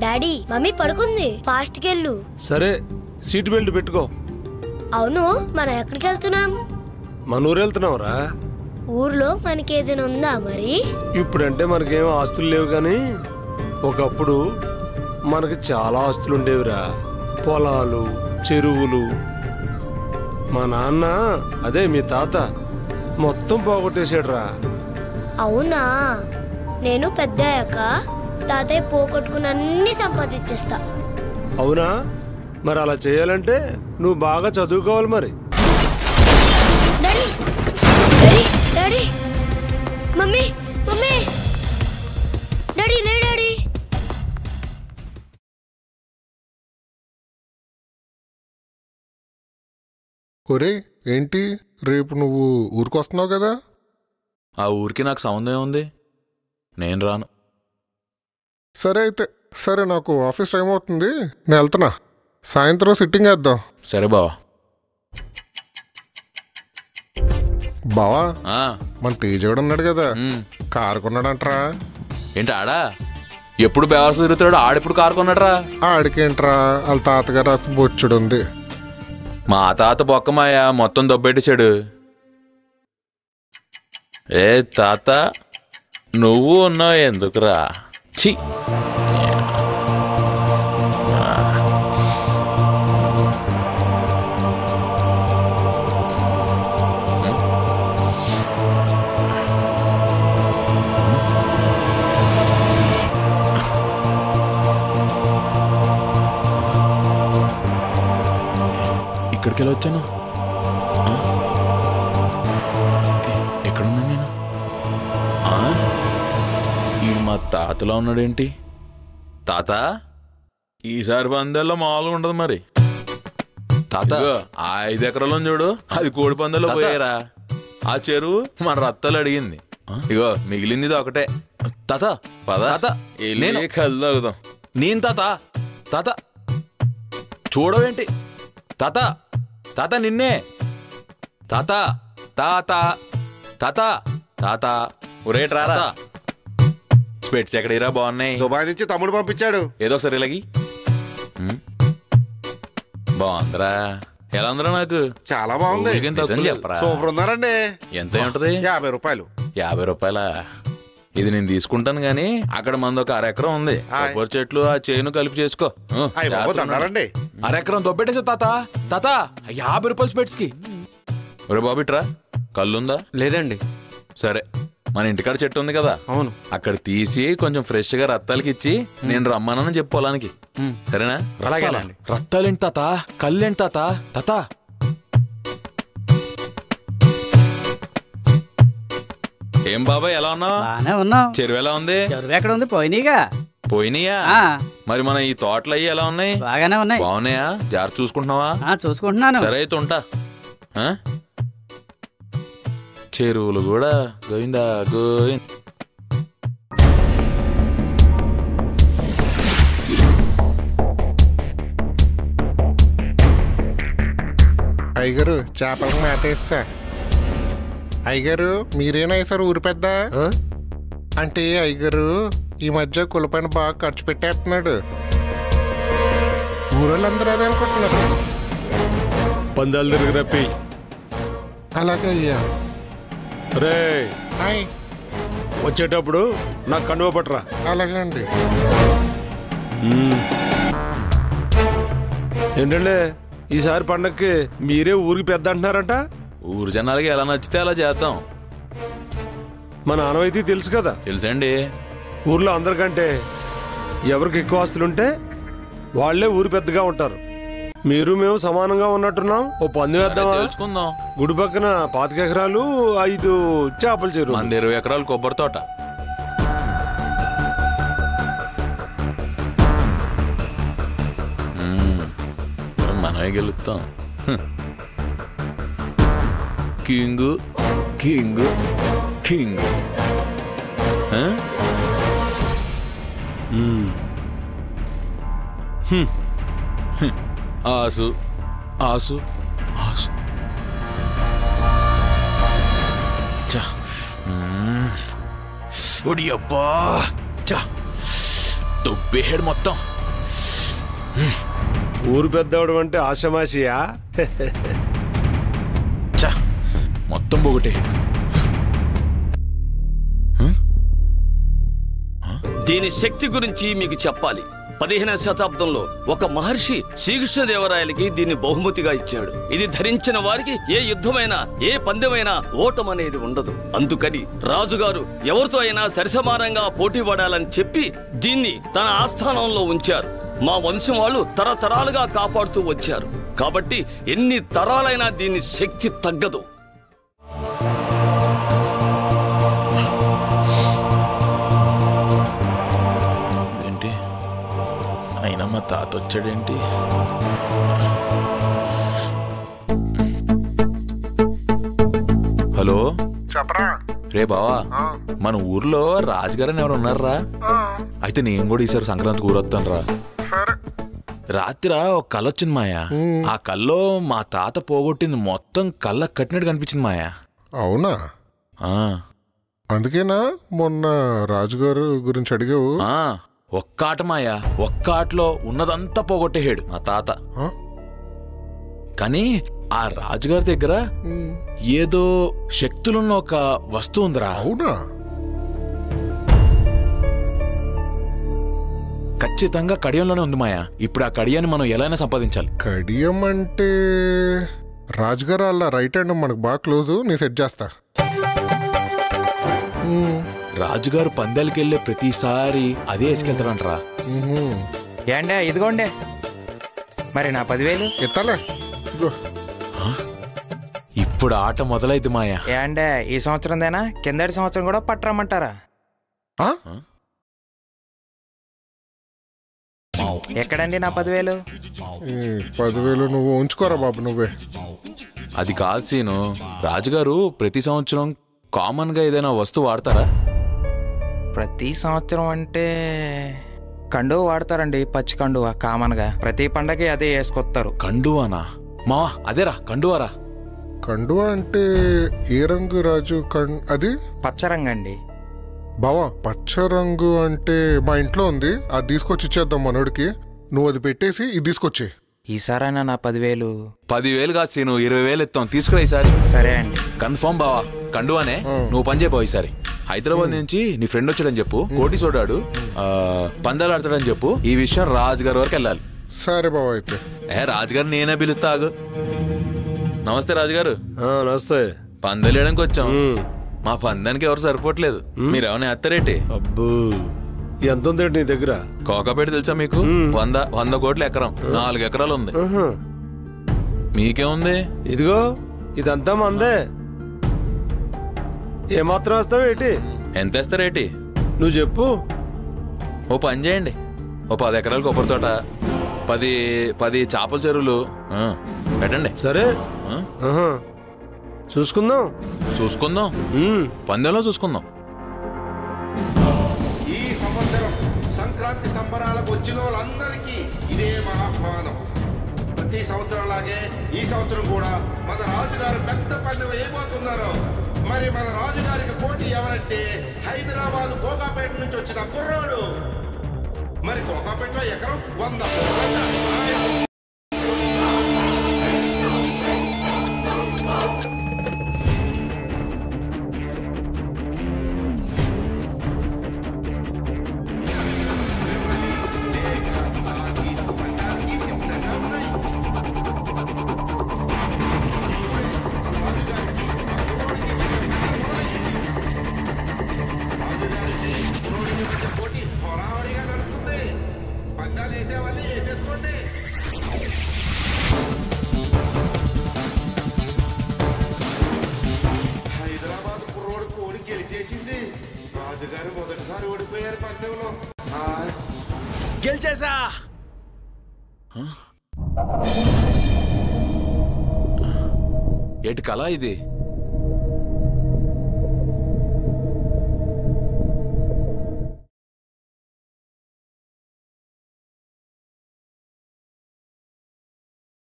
Daddy mummy పడుకుంది, fast కెళ్ళు. సరే seat belt పెట్టుకో. అవును, మనం ఎక్కడికి వెళ్తున్నాం? మన ఊరు వెళ్తున్నావురా? ఊర్లో మనకేదైనా ఉందా మరి? ఇప్పుడంటే మనకేం ఆస్తులు లేవు కానీ ఒకప్పుడు మనకి చాలా ఆస్తులు ఉండేవిరా. పొలాలు, చెరువులు. మా నాన్న, అదే మీ తాత, మొత్తం పోగొట్టేశాడురా. అవునా? నేను పెద్ద అయ్యాక తాతయ్య పోగొట్టుకుని అన్ని సంపాదించేస్తా. అవునా? మరి అలా చేయాలంటే నువ్వు బాగా చదువుకోవాలి మరి. Daddy daddy daddy mummy mummy daddy లే డాడీ. ఒరే ఏంటి, రేపు నువ్వు ఊరికి వస్తున్నావు కదా? ఆ ఊరికి నాకు సంబంధం ఉంది, నేను రాను. సరే అయితే సరే, నాకు ఆఫీస్ టైం అవుతుంది, నేను వెళ్తున్నా. సాయంత్రం సిట్టింగ్ వేద్దాం. సరే బావా. బావా మన తేజోడు ఉన్నాడు కదా, కారు కొన్నాడంటరా. ఏంటి ఆడా? ఎప్పుడు బేవర్స్ తిరుగుతాడు, ఆడెప్పుడు కారు కొన్నాడరా? ఆడికేంట్రా, వాళ్ళ తాతగారు అసలు బొచ్చుడు ఉంది. మా తాత బొక్కమాయ మొత్తం దొబ్బెట్టేశాడు. ఏ తాత నువ్వు ఉన్నావు ఎందుకురా? ఛీ, ఇక్కడికి వెళ్ళి వచ్చాను. ఎక్కడున్నా నేను? ఈ మా తాతలో ఉన్నాడేంటి? తాత ఈసారి పందాల్లో మామూలుగా ఉండదు మరి. తాత ఆ 5 ఎకరాల్లో చూడు, అది కోడి పందాల్లో పోయారా. ఆ చెరువు మన రత్తాలు అడిగింది. ఇగో మిగిలింది ఇది ఒకటే. తాత పద తాత, కలుదాగుదాం. నేను తాత తాత చూడవేంటి తాత? తాత నిన్నే తాత తాత తాత తాత. ఒరేట్ రారా, స్పెట్స్ ఎక్కడిరా? బాగున్నాయి. దుబాయ్ నుంచి తమ్ముడు పంపించాడు. ఏదో ఒకసారి ఇలాగి. బాగుందిరా. ఎలా ఉందిరా? నాకు చాలా బాగుంది. చెప్పరా? సూపర్ ఉన్నారండి. ఎంత ఉంటది? 50 రూపాయలు. 50 రూపాయలా? ఇది నేను తీసుకుంటాను గానీ అక్కడ మంది ఒక 1/2 ఎకరం ఉంది. కొబ్బరి చెట్లు ఆ చేను కలిపి చేసుకో. 1/2 ఎకరం దొబ్బెట్టేసా తాత. తాత 50 రూపాయలు స్పెట్స్ కి. ఒరే బాబిట్రా, కళ్ళుందా? లేదండి. సరే, మన ఇంటికాడ చెట్టు ఉంది కదా, అవును, అక్కడ తీసి కొంచెం ఫ్రెష్ గా రత్తాలకి ఇచ్చి నేను రమ్మనని చెప్పు పొలానికి. సరేనా? రత్తాలేంటి తాత? కళ్ళేంటి తాత? తాత ఏం బాబాయ్ ఎలా ఉన్నావు? బానే ఉన్నావు. చెరువు ఎలా ఉంది? చెరువు ఎక్కడ ఉంది? పోయినాయిగా. పోయినాయా? మరి మన ఈ తోటలు అయ్యి ఎలా ఉన్నాయి? బాగానే ఉన్నాయి. బాగున్నాయా? జాగ్రత్త చూసుకుంటున్నావా? చూసుకుంటున్నాను. సరే అయితే ఉంటా. చెరువులు కూడా గోవిందా గోవింద. అయ్యగారు చేపలకు మేత వేస్తా. అయ్యగారు మీరేనా వేసారు ఊరు పెద్ద? అంటే అయ్యగారు ఈ మధ్య కులపైన బాగా ఖర్చు పెట్టేస్తున్నాడు. ఊరోళ్ళందరూ అదే అనుకుంటున్నారు. పందాలు తిరిగి రప్పి. అలాగే అయ్యా. రే వచ్చేటప్పుడు నాకు కండువ పట్టరా. అలాగే అండి. ఏంటంటే ఈసారి పండక్కి మీరే ఊరికి పెద్ద అంటున్నారంట. ఊరు జనాలకి ఎలా నచ్చితే అలా చేద్దాం. మన ఆనవాయితీ తెలుసు కదా? తెలుసండి. ఊర్లో అందరికంటే ఎవరికి ఎక్కువ ఆస్తులుంటే వాళ్లే ఊరు పెద్దగా ఉంటారు. మీరు మేము సమానంగా ఉన్నట్టున్నాం. ఓ పందెం వేద్దామా? తెలుసుకుందాం. గుడి పక్కన 25 ఎకరాలు, 5 చేపల చెరువు, 20 ఎకరాలు కొబ్బరి తోట. మనమే గెలుస్తాం. King king king. ఆసు ఆసు ఆసు. ఒడి అబ్బా, దుబ్బేహాడు మొత్తం. ఊరు పెద్దవడం అంటే ఆశమాషియా? చా మొత్తం పోగొట్టే. దీని శక్తి గురించి మీకు చెప్పాలి. 15వ శతాబ్దంలో ఒక మహర్షి శ్రీకృష్ణదేవరాయలకి దీన్ని బహుమతిగా ఇచ్చాడు. ఇది ధరించిన వారికి ఏ యుద్ధమైనా ఏ పందెమైనా ఓటమనేది ఉండదు. అందుకని రాజుగారు ఎవరితో అయినా సరిసమానంగా పోటీ పడాలని చెప్పి దీన్ని తన ఆస్థానంలో ఉంచారు. మా వంశం వాళ్ళు తరతరాలుగా కాపాడుతూ వచ్చారు. కాబట్టి ఎన్ని తరాలైనా దీని శక్తి తగ్గదు. అయినా మా తాత వచ్చాడేంటి? హలో చెప్పరా? రే బావా, మన ఊర్లో రాజుగారని ఎవరు ఉన్నారా? అయితే నేను కూడా ఈసారి సంక్రాంతికి ఊరొస్తాను రా. రాత్రి ఒక కళ వచ్చింది మాయా. ఆ కల్లో మా తాత పోగొట్టింది మొత్తం కళ్ళ కట్టినట్టు కనిపించింది మాయా. అవునా? అందుకేనా మొన్న రాజుగారు గురించి అడిగావు? ఒక్క ఆట మాయా, ఒక్క ఆటలో ఉన్నదంతా పోగొట్టేహాడు మా తాత. కానీ ఆ రాజుగారి దగ్గర ఏదో శక్తులున్న ఒక వస్తువు ఉందిరా. అవునా? ఖచ్చితంగా కడియంలోనే ఉంది మాయా. ఇప్పుడు ఆ కడియాన్ని మనం ఎలా సంపాదించాలి? కడియం అంటే రాజుగారు అలా రైట్ హ్యాండ్ మనకు బాగా క్లోజు. నేను సెట్ చేస్తా. రాజుగారు పందాలకి వెళ్ళే ప్రతిసారి అదే వేసుకెళ్తాడంటరా. ఏండే ఇదిగోండి మరి నా 10,000 ఎత్తాలే. ఇప్పుడు ఆట మొదలైంది మాయా. ఏండే ఈ సంవత్సరందేనా? కిందటి సంవత్సరం కూడా పట్టరమ్మంటారా? ఎక్కడండి నా 10,000? 10,000 నువ్వు ఉంచుకోరా బాబు. నువ్వే. అది కాదు సీను, రాజుగారు ప్రతి సంవత్సరం కామన్ గా ఏదైనా వస్తువు వాడతారా? ప్రతి సంవత్సరం అంటే కండువ వాడతారండి. పచ్చి కండువ కామన్ గా ప్రతి పండగకి అదే వేసుకొస్తారు. కండువానా మావా? అదేరా కండువారా. కండువ అంటే ఏ రంగు రాజు? అది పచ్చ రంగు అండి. బావా పచ్చ రంగు అంటే మా ఇంట్లో ఉంది. అది తీసుకొచ్చి ఇచ్చేద్దాం మనోడికి. నువ్వు అది పెట్టేసి ఇది తీసుకొచ్చే. ఈసారైనా నా 10,000. 10,000 కాదు సీను, 20,000 ఇస్తాం. తీసుకురా ఈసారి. సరే అండి. కన్ఫర్మ్ బావా. కండువానే. నువ్వు పని చేయబోవు ఈసారి. హైదరాబాద్ నుంచి నీ ఫ్రెండ్ వచ్చాడని చెప్పు. కోటి సోడాడు పందాలు ఆడతాడని చెప్పు. ఈ విషయం రాజుగారి వరకు వెళ్ళాలి. సరే బావా. అయితే రాజుగారు నేనే పిలుస్తా. ఆగు. నమస్తే రాజుగారు. నమస్తే. పందాలు వేయడానికి వచ్చాం. మా పందానికి ఎవరు సరిపోవట్లేదు. మీరేమన్నా ఎత్తారేంటి? అబ్బో, ఎంత ఉంది నీ దగ్గర? కోకాపేట తెలుసా మీకు? 100 కోట్ల ఎకరం. 4 ఎకరాలు ఉంది. మీకేముంది? ఇదిగో ఇదంతా మందే. ఏమాత్రం వేస్తావు ఏంటి? ఎంత వేస్తారేటి? నువ్వు చెప్పు. ఓ పని చేయండి, ఓ 10 ఎకరాలు కొబ్బరి తోట, 10 చేపల చెరువులు పెట్టండి. సరే, చూసుకుందాం. చూసుకుందాం, పందెంలో చూసుకుందాం. ఈ సంవత్సరం సంక్రాంతి సంబరాలకు వచ్చిన వాళ్ళందరికీ ఇదే మన ఆహ్వానం. ప్రతి సంవత్సరం లాగే ఈ సంవత్సరం కూడా మన రాజుగారు పెద్ద పందెం వేయబోతున్నారు. మరి మన రాజుగారికి పోటీ ఎవరంటే హైదరాబాద్ కోకాపేట నుంచి వచ్చిన కుర్రోడు. మరి కోకాపేటలో ఎకరం 100 కోట్ల. హైదరాబాద్ కుర్రోడు కోడి గెలిచేసింది. రాజుగారు మొదటిసారి ఓడిపోయారు పందెంలో. గెలిచేసా. ఏటి కళ ఇది?